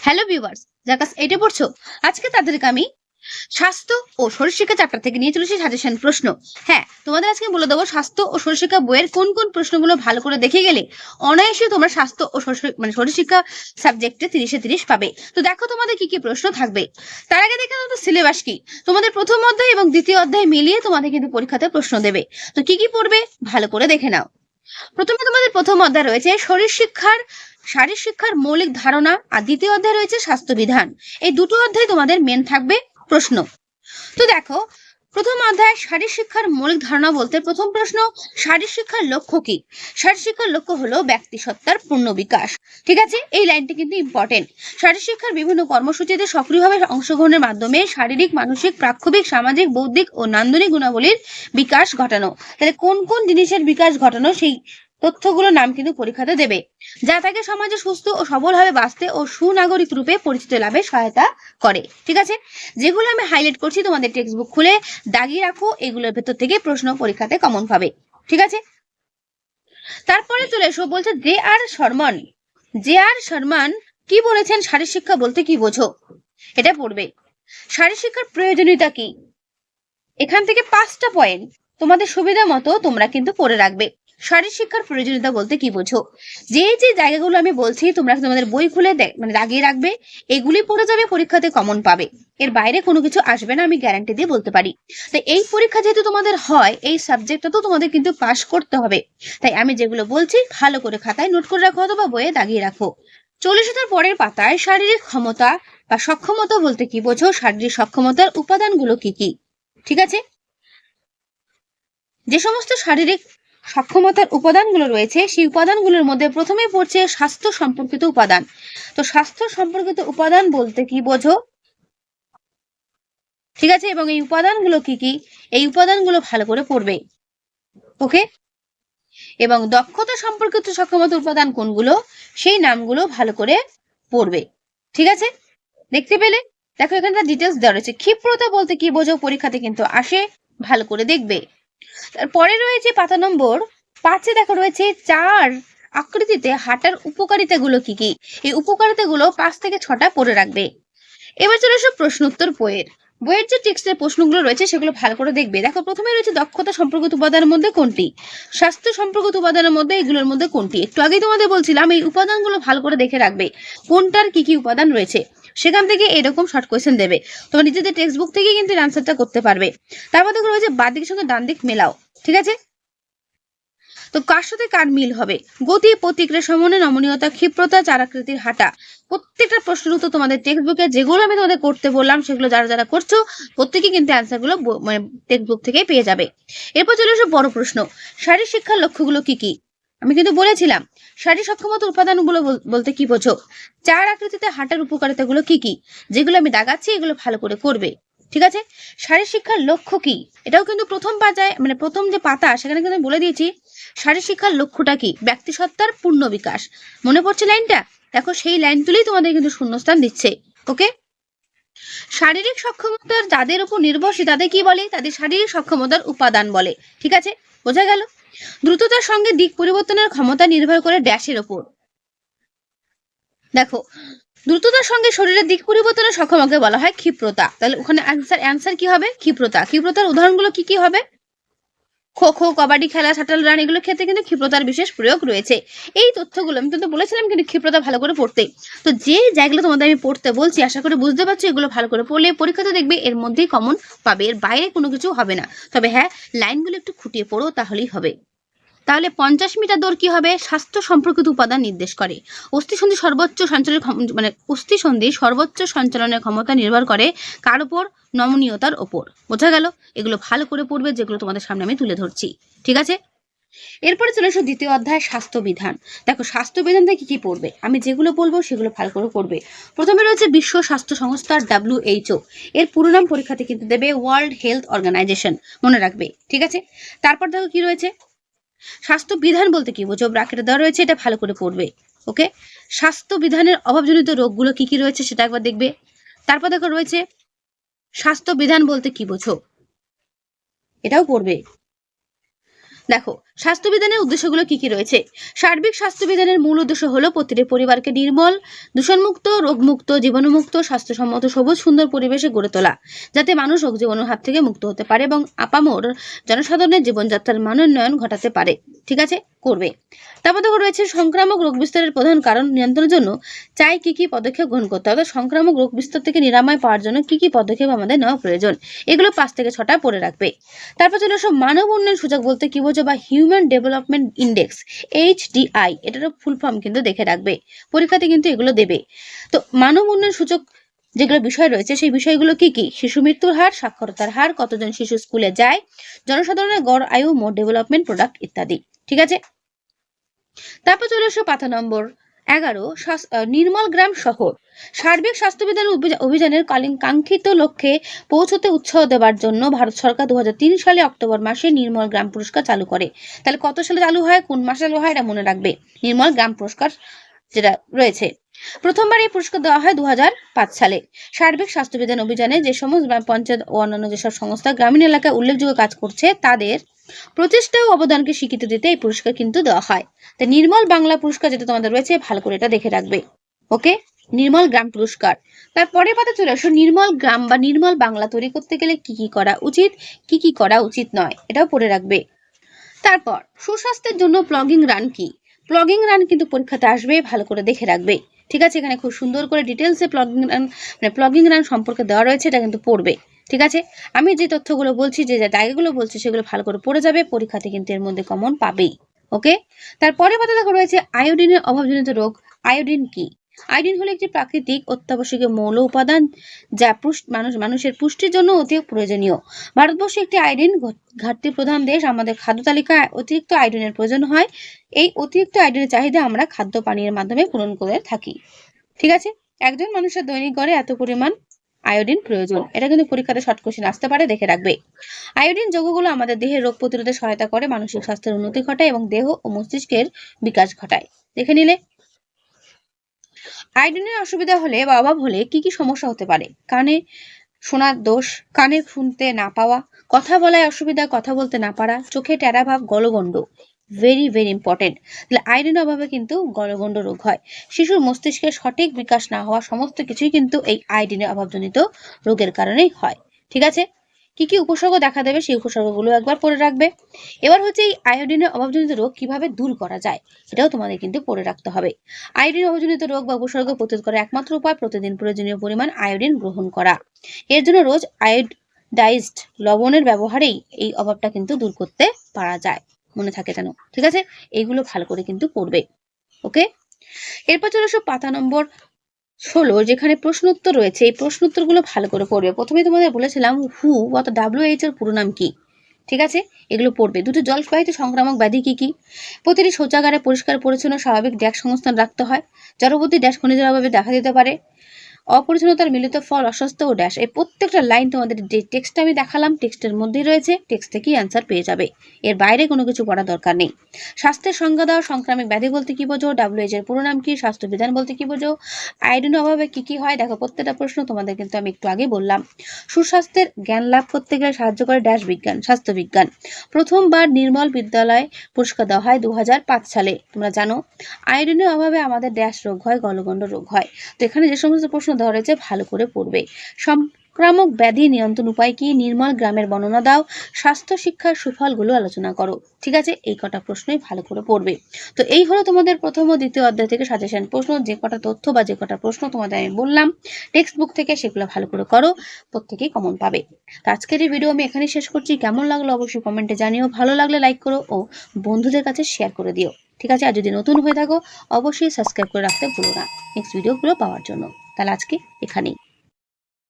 Hello viewers, যারা class 8 এ পড়ছো, আজকে তাদেরকে আমি স্বাস্থ্য ও শরীরশিক্ষা চ্যাপ্টার থেকে নিয়ে চলেছি সাজেশন প্রশ্ন। হ্যাঁ, তোমাদের আজকে বলে দেবো স্বাস্থ্য ও শরীরশিক্ষা বইয়ের কোন কোন প্রশ্নগুলো ভালো করে দেখে গেলে অনায়াসে তোমরা স্বাস্থ্য ও শরীরশিক্ষা সাবজেক্টে 30-এ 30 পাবে। তো দেখো তোমাদের কি কি প্রশ্ন থাকবে। তার আগে দেখে নাও তো সিলেবাস কি। তোমাদের প্রথম অধ্যায় এবং দ্বিতীয় অধ্যায় মিলিয়ে তোমাদের কিন্তু পরীক্ষাতে প্রশ্ন দেবে। তো কি কি পড়বে ভালো করে দেখে নাও। প্রথমে তোমাদের প্রথম অধ্যায় রয়েছে শারীর শিক্ষার মৌলিক ধারণা, আর দ্বিতীয় অধ্যায় রয়েছে স্বাস্থ্যবিধান। এই দুটো অধ্যায় তোমাদের মেন থাকবে প্রশ্ন। তো দেখো, প্রথম অধ্যায় শারীর শিক্ষার মৌলিক ধারণা বলতে প্রথম প্রশ্ন, শারীর শিক্ষার লক্ষ্য কি? শারীর শিক্ষার লক্ষ্য হলো ব্যক্তি সত্তার পূর্ণ বিকাশ। ঠিক আছে, এই লাইনটি কিন্তু ইম্পর্টেন্ট। শারীর শিক্ষার বিভিন্ন কর্মসূচিতে সক্রিয়ভাবে অংশগ্রহণের মাধ্যমে শারীরিক, মানসিক, প্রাক্ষবিক, সামাজিক, বৌদ্ধিক ও নান্দনিক গুণাবলীর বিকাশ ঘটানো। তাহলে কোন কোন জিনিসের বিকাশ ঘটানো, সেই তথ্যগুলোর নাম কিন্তু পরীক্ষাতে দেবে, যা তাকে সমাজে সুস্থ ও সবলভাবে বাঁচতে ও সুনাগরিক রূপে পরিচিত লাভে সহায়তা করে। ঠিক আছে, যেগুলো আমি হাইলাইট করছি তোমাদের টেক্সট বুক খুলে দাগিয়ে রাখো, এগুলোর ভেতর থেকে প্রশ্ন পরীক্ষাতে কমন পাবে। ঠিক আছে, তারপরে চলে এসো, বলছে জে আর শর্মান কি বলেছেন শারীর শিক্ষা বলতে কি বোঝো, এটা পড়বে। শারীর শিক্ষার প্রয়োজনীয়তা কি, এখান থেকে 5টা পয়েন্ট তোমাদের সুবিধা মতো তোমরা কিন্তু পড়ে রাখবে। শারীর শিক্ষার প্রয়োজনীয়তা বলতে কি বোঝো, যে যে জায়গাগুলো আমি বলছি তোমরা তোমাদের বই খুলে দাগিয়ে রাখবে, এগুলি পড়ে যাবে, পরীক্ষাতে কমন পাবে। এর বাইরে কোনো কিছু আসবে না, আমি গ্যারান্টি দিয়ে বলতে পারি। তাই এই পরীক্ষা যেহেতু তোমাদের হয়, এই সাবজেক্টটা তো তোমাদের কিন্তু পাস করতে হবে। তাই আমি যেগুলো বলছি ভালো করে খাতায় নোট করে রাখো অথবা বইয়ে দাগিয়ে রাখো। 40 পরের পাতায় শারীরিক ক্ষমতা বা সক্ষমতা বলতে কি বোঝো, শারীরিক সক্ষমতার উপাদানগুলো কি কি। ঠিক আছে, যে সমস্ত শারীরিক সক্ষমতার উপাদানগুলো রয়েছে, সেই উপাদানগুলোর মধ্যে প্রথমে পড়ছে স্বাস্থ্য সম্পর্কিত উপাদান। তো স্বাস্থ্য সম্পর্কিত উপাদান বলতে কি বোঝো, ঠিক আছে, এবং এই উপাদানগুলো কি কি, এই উপাদানগুলো ভালো করে পড়বে। ওকে, এবং দক্ষতা সম্পর্কিত সক্ষমতার উপাদান কোনগুলো, সেই নামগুলো ভালো করে পড়বে। ঠিক আছে, দেখতে পেলে? দেখো এখানে ডিটেলস দেওয়া রয়েছে। ক্ষিপ্রতা বলতে কি বোঝো, পরীক্ষাতে কিন্তু আসে, ভালো করে দেখবে। তারপরে রয়েছে পাতা নম্বর 5-এ দেখো রয়েছে 4 আকৃতিতে হাঁটার উপকারিতাগুলো কি কি। এই উপকারিতাগুলো 5 থেকে 6টা পড়ে রাখবে। এবার চলে এসো প্রশ্ন উত্তর বইয়ের যে টেক্সটের প্রশ্নগুলো রয়েছে সেগুলো ভালো করে দেখবে। দেখো প্রথমে রয়েছে দক্ষতা সম্পর্কিত উপাদানের মধ্যে কোনটি, স্বাস্থ্য সম্পর্কিত উপাদানের মধ্যে এগুলোর মধ্যে কোনটি। একটু আগেই তোমাদের বলছিলাম এই উপাদানগুলো ভালো করে দেখে রাখবে, কোনটার কি কি উপাদান রয়েছে। সেখান থেকে এরকম শর্ট কোয়েশ্চেন দেবে, তোমরা নিজেদের টেক্সট বুক থেকে কিন্তু আনসারটা করতে পারবে। তারপর দেখো রয়েছে বাঁ দিকের সঙ্গে ডান দিক মেলাও। ঠিক আছে, তো কার সাথে কার মিল হবে, গতি, প্রতিক্রিয়া, সমন্বয়, নমনীয়তা, ক্ষিপ্রতা, চারাকৃতির হাঁটা। প্রত্যেকটা প্রশ্নের উত্তর তোমাদের টেক্সট বুকে যেগুলো আমি তোমাদের করতে বললাম সেগুলো যারা যারা করছো প্রত্যেকে কিন্তু অ্যান্সার গুলো মানে টেক্সট বুক থেকে পেয়ে যাবে। এরপর চলে এসো বড় প্রশ্ন, শারীর শিক্ষার লক্ষ্যগুলো কি কি। আমি কিন্তু বলেছিলাম শারীর সক্ষমতার উপাদানগুলো বলতে কি বোঝো, 4 আকৃতিতে হাঁটার উপকারিতাগুলো কি কি, যেগুলো আমি দাগাচ্ছি এগুলো ভালো করে করবে। ঠিক আছে, শারীর শিক্ষার লক্ষ্য কি, এটাও কিন্তু প্রথম পাতায় মানে প্রথম যে পাতা সেখানে কিন্তু বলে দিয়েছি শারীর শিক্ষার লক্ষ্যটা কি, ব্যক্তি সত্তার পূর্ণ বিকাশ। মনে পড়ছে লাইনটা? দেখো সেই লাইন তুলেই তোমাদের কিন্তু শূন্যস্থান দিচ্ছে। ওকে, শারীরিক সক্ষমতার যাদের উপর নির্ভরশীল তাদের কি বলে, তাদের শারীরিক সক্ষমতার উপাদান বলে। ঠিক আছে, বোঝা গেল? দ্রুততার সঙ্গে দিক পরিবর্তনের ক্ষমতা নির্ভর করে ড্যাশের ওপর। দেখো, দ্রুততার সঙ্গে শরীরের দিক পরিবর্তনের সক্ষমতাকে বলা হয় ক্ষিপ্রতা। তাহলে ওখানে অ্যান্সার কি হবে, ক্ষিপ্রতা। ক্ষিপ্রতার উদাহরণগুলো কি কি হবে, খো খো, কবাডি খেলা, শাটল রান, এগুলো ক্ষেত্রে কিন্তু ক্ষিপ্রতার বিশেষ প্রয়োগ রয়েছে। এই তথ্যগুলো আমি কিন্তু বলেছিলাম কিন্তু ক্ষিপ্রতা ভালো করে পড়তে। তো যে জায়গাগুলো তোমাদের আমি পড়তে বলছি আশা করে বুঝতে পারছো, এগুলো ভালো করে পড়লে পরীক্ষাতে দেখবে এর মধ্যেই কমন পাবে, এর বাইরে কোনো কিছু হবে না। তবে হ্যাঁ, লাইনগুলো একটু খুঁটিয়ে পড়ো তাহলেই হবে। তাহলে 50 মিটার দৌড় কি হবে, স্বাস্থ্য সম্পর্কিত উপাদান নির্দেশ করে। অস্থিসন্ধি সর্বোচ্চ সঞ্চালনের ক্ষমতা নির্ভর করে কার উপর, নমনীয়তার ওপর। বোঝা গেল? এগুলো ভালো করে পড়বে যেগুলো তোমাদের সামনে আমি তুলে ধরছি। ঠিক আছে, এরপরে চলে এসো দ্বিতীয় অধ্যায় স্বাস্থ্যবিধান। দেখো স্বাস্থ্যবিধান থেকে কি পড়বে, আমি যেগুলো বলবো সেগুলো ভালো করে পড়বে। প্রথমে রয়েছে বিশ্ব স্বাস্থ্য সংস্থা WHO, এর পুরো নাম পরীক্ষাতে কিন্তু দেবে ওয়ার্ল্ড হেলথ অর্গানাইজেশন, মনে রাখবে। ঠিক আছে, তারপর দেখো কি রয়েছে, স্বাস্থ্য বিধান বলতে কি বোঝো, ব্র্যাকেটে দেওয়া রয়েছে, এটা ভালো করে পড়বে। ওকে, স্বাস্থ্য বিধানের অভাবজনিত রোগগুলো কি কি রয়েছে সেটা একবার দেখবে। তারপর দেখো রয়েছে স্বাস্থ্য বিধান বলতে কি বোঝো, এটাও পড়বে। দেখো, স্বাস্থ্যবিধানের উদ্দেশ্যগুলো কি কি রয়েছে। সার্বিক স্বাস্থ্যবিধানের মূল উদ্দেশ্য হলো প্রতিটি পরিবারকে নির্মল, দূষণমুক্ত, রোগমুক্ত, জীবাণুমুক্ত, স্বাস্থ্যসম্মত, সবুজ সুন্দর পরিবেশে গড়ে তোলা, যাতে মানুষ রোগ জীবাণুর হাত থেকে মুক্ত হতে পারে এবং আপামর জনসাধারণের জীবনযাত্রার মানোন্নয়ন ঘটাতে পারে। ঠিক আছে, করবে। তারপর দেখো রয়েছে সংক্রামক রোগ বিস্তারের প্রধান কারণ নিয়ন্ত্রণের জন্য চাই কি কি পদক্ষেপ গ্রহণ করতে হবে। সংক্রামক রোগ বিস্তার থেকে নিরাময় পাওয়ার জন্য কি কি পদক্ষেপ আমাদের নেওয়া প্রয়োজন, এগুলো 5 থেকে 6টা পড়ে রাখবে। তারপর চলে আসো মানব উন্নয়ন সূচক বলতে কি বোঝো বা হিউম্যান ডেভেলপমেন্ট ইন্ডেক্স, HDI, এটারও ফুল ফর্ম কিন্তু দেখে রাখবে, পরীক্ষাতে কিন্তু এগুলো দেবে। তো মানব উন্নয়ন সূচক যেগুলো বিষয় রয়েছে সেই বিষয়গুলো কি কি, শিশু মৃত্যুর হার, সাক্ষরতার হার, কতজন শিশু স্কুলে যায়, জনসাধারণের গড় আয়ু, মোট ডেভেলপমেন্ট প্রোডাক্ট ইত্যাদি। ঠিক আছে, তারপর চলে আসো পাতা নম্বর 11, নির্মল গ্রাম শহর। সার্বিক স্বাস্থ্যবিধান অভিযানের কাঙ্ক্ষিত লক্ষ্যে পৌঁছতে উৎসাহ দেওয়ার জন্য ভারত সরকার 2003 সালে অক্টোবর মাসে নির্মল গ্রাম পুরস্কার চালু করে। তাহলে কত সালে চালু হয়, কোন মাসে চালু হয়, এটা মনে রাখবে। নির্মল গ্রাম পুরস্কার যেটা রয়েছে, প্রথমবার এই পুরস্কার দেওয়া হয় 2005 সালে। সার্বিক স্বাস্থ্যবিধান অভিযানে যে সমস্ত গ্রাম পঞ্চায়েত ও অন্যান্য যেসব সংস্থা গ্রামীণ এলাকায় উল্লেখযোগ্য কাজ করছে তাদের প্রচেষ্টা ও অবদানকে স্বীকৃতি দিতে এই পুরস্কার কিন্তু দেওয়া হয়। তা নির্মল বাংলা পুরস্কার যেটা তোমাদের রয়েছে, ভালো করে এটা দেখে রাখবে। ওকে, নির্মল গ্রাম পুরস্কার। তারপরে পাতা চলে আসো নির্মল গ্রাম বা নির্মল বাংলা তৈরি করতে গেলে কি কি করা উচিত, কি কি করা উচিত নয়, এটাও পড়ে রাখবে। তারপর সুস্বাস্থ্যের জন্য প্লগিং রান কি, প্লগিং রান কিন্তু পরীক্ষাতে আসবে, ভালো করে দেখে রাখবে। ঠিক আছে, এখানে খুব সুন্দর করে ডিটেলসে প্লগিং রান সম্পর্কে দেওয়া রয়েছে, এটা কিন্তু পড়বে। ঠিক আছে, আমি যে তথ্যগুলো বলছি, যে জায়গাগুলো বলছি, সেগুলো ভালো করে পড়ে যাবে, পরীক্ষাতে কিন্তু এর মধ্যে কমন পাবেই। ওকে, তারপরে পাতা দেখো রয়েছে আয়োডিনের অভাবজনিত রোগ। আয়োডিন কি, আয়োডিন হলো একটি প্রাকৃতিক অত্যাবশ্যকীয় মৌল উপাদান যা মানুষের পুষ্টির জন্য অতি প্রয়োজনীয়। ভারতবর্ষ একটি আয়োডিন ঘাটতি প্রধান দেশ। আমাদের খাদ্য তালিকায় অতিরিক্ত আয়োডিনের প্রয়োজন হয়। এই অতিরিক্ত আয়োডিনের চাহিদা আমরা খাদ্য পানীয়ের মাধ্যমে পূরণ করে থাকি। ঠিক আছে, একজন মানুষের দৈনিক গড়ে এত পরিমাণ আয়োডিন প্রয়োজন, এটা কিন্তু পরীক্ষাতে শর্ট কোশ্চেন আসতে পারে, দেখে রাখবে। আয়োডিন যৌগগুলো আমাদের দেহের রোগ প্রতিরোধে সহায়তা করে, মানসিক স্বাস্থ্যের উন্নতি ঘটায় এবং দেহ ও মস্তিষ্কের বিকাশ ঘটায়। দেখে নিলে। আয়োডিনের অসুবিধা হলে বা অভাব হলে কি কি সমস্যা হতে পারে, কানে শোনার দোষ, কানে শুনতে না পাওয়া, কথা বলায় অসুবিধা, কথা বলতে না পারা, চোখে টেরা ভাব, গলগণ্ড, ভেরি ভেরি ইম্পর্টেন্ট। তাহলে আয়োডিনের অভাবে কিন্তু গলগণ্ড রোগ হয়। শিশুর মস্তিষ্কের সঠিক বিকাশ না হওয়া, সমস্ত কিছুই কিন্তু এই আয়োডিনের অভাবজনিত রোগের কারণেই হয়। ঠিক আছে, কি কি উপসর্গ দেখা দেবে সেই উপসর্গগুলো একবার পড়ে রাখবে। এবার হচ্ছে এই আয়োডিনের অভাবজনিত রোগ কিভাবে দূর করা যায়, এটাও তোমাদের কিন্তু পড়ে রাখতে হবে। আয়োডিন অভাবজনিত রোগ বা উপসর্গ প্রতিরোধ করার একমাত্র উপায় প্রতিদিন প্রয়োজনীয় পরিমাণ আয়োডিন গ্রহণ করা। এর জন্য রোজ আয়োডাইজড লবণের ব্যবহারেই এই অভাবটা কিন্তু দূর করতে পারা যায়, মনে থাকে যেন। ঠিক আছে, এইগুলো ভালো করে কিন্তু পড়বে। ওকে, এরপর চলে আসো পাতা নম্বর 16, যেখানে প্রশ্ন উত্তর রয়েছে। এই প্রশ্ন উত্তরগুলো ভালো করে পড়বে। প্রথমে তোমাদের বলেছিলাম হু অর্থাৎ WHO এর পুরো নাম কি। ঠিক আছে, এগুলো পড়বে। দুটো জলবাহিত সংক্রামক ব্যাধি কি কি, প্রতিটি শৌচাগারে পরিষ্কার পরিচ্ছন্ন স্বাভাবিক ড্যাশ সংস্থান রাখতে হয়, জড়বুদ্ধি ড্যাশ খনিজের অভাবে দেখা দিতে পারে, অপরিচ্ছন্নতার মিলিত ফল অস্বাস্থ্য ও ড্যাশ। এই প্রত্যেকটা লাইন তোমাদের যে টেক্সটটা আমি দেখালাম টেক্সটের মধ্যেই রয়েছে, টেক্সট থেকেই অ্যান্সার পেয়ে যাবে, এর বাইরে কোনো কিছু পড়া দরকার নেই। স্বাস্থ্যের সংজ্ঞা দাও, সংক্রামক ব্যাধি বলতে কি বোঝো, WHO এর পুরো নাম কি, স্বাস্থ্যবিধান বলতে কি বোঝো, আয়োডিনের অভাবে কি কি হয়। দেখো প্রত্যেকটা প্রশ্ন তোমাদের কিন্তু আমি একটু আগে বললাম। সুস্বাস্থ্যের জ্ঞান লাভ করতে গেলে সাহায্য করে ড্যাশ বিজ্ঞান, স্বাস্থ্যবিজ্ঞান। প্রথমবার নির্মল বিদ্যালয় পুরস্কার দেওয়া হয় 2005 সালে, তোমরা জানো। আয়োডিনের অভাবে আমাদের ড্যাশ রোগ হয়, গলগণ্ড রোগ হয়। তো এখানে যে সমস্ত প্রশ্ন দেওয়া রয়েছে ভালো করে পড়বে। সংক্রামক ব্যাধি নিয়ন্ত্রণ উপায় কি, নির্মল গ্রামের বর্ণনা দাও, স্বাস্থ্য শিক্ষার সুফলগুলো আলোচনা করো। ঠিক আছে, এই কটা প্রশ্নই ভালো করে পড়বে। তো এই হলো তোমাদের প্রথম ও দ্বিতীয় অধ্যায় থেকে সাজেশন প্রশ্ন। যে কটা তথ্য বা যে কটা প্রশ্ন তোমাদের আমি বললাম টেক্সট বুক থেকে, সেগুলো ভালো করে করো, প্রত্যেকেই কমন পাবে। তো আজকের এই ভিডিও আমি এখানে শেষ করছি। কেমন লাগলো অবশ্যই কমেন্টে জানিও, ভালো লাগলে লাইক করো ও বন্ধুদের কাছে শেয়ার করে দিও। ঠিক আছে, আর যদি নতুন হয়ে থাকো অবশ্যই সাবস্ক্রাইব করে রাখতে ভুলো না নেক্সট ভিডিওগুলো পাওয়ার জন্য। তাহলে আজকে এখানেই।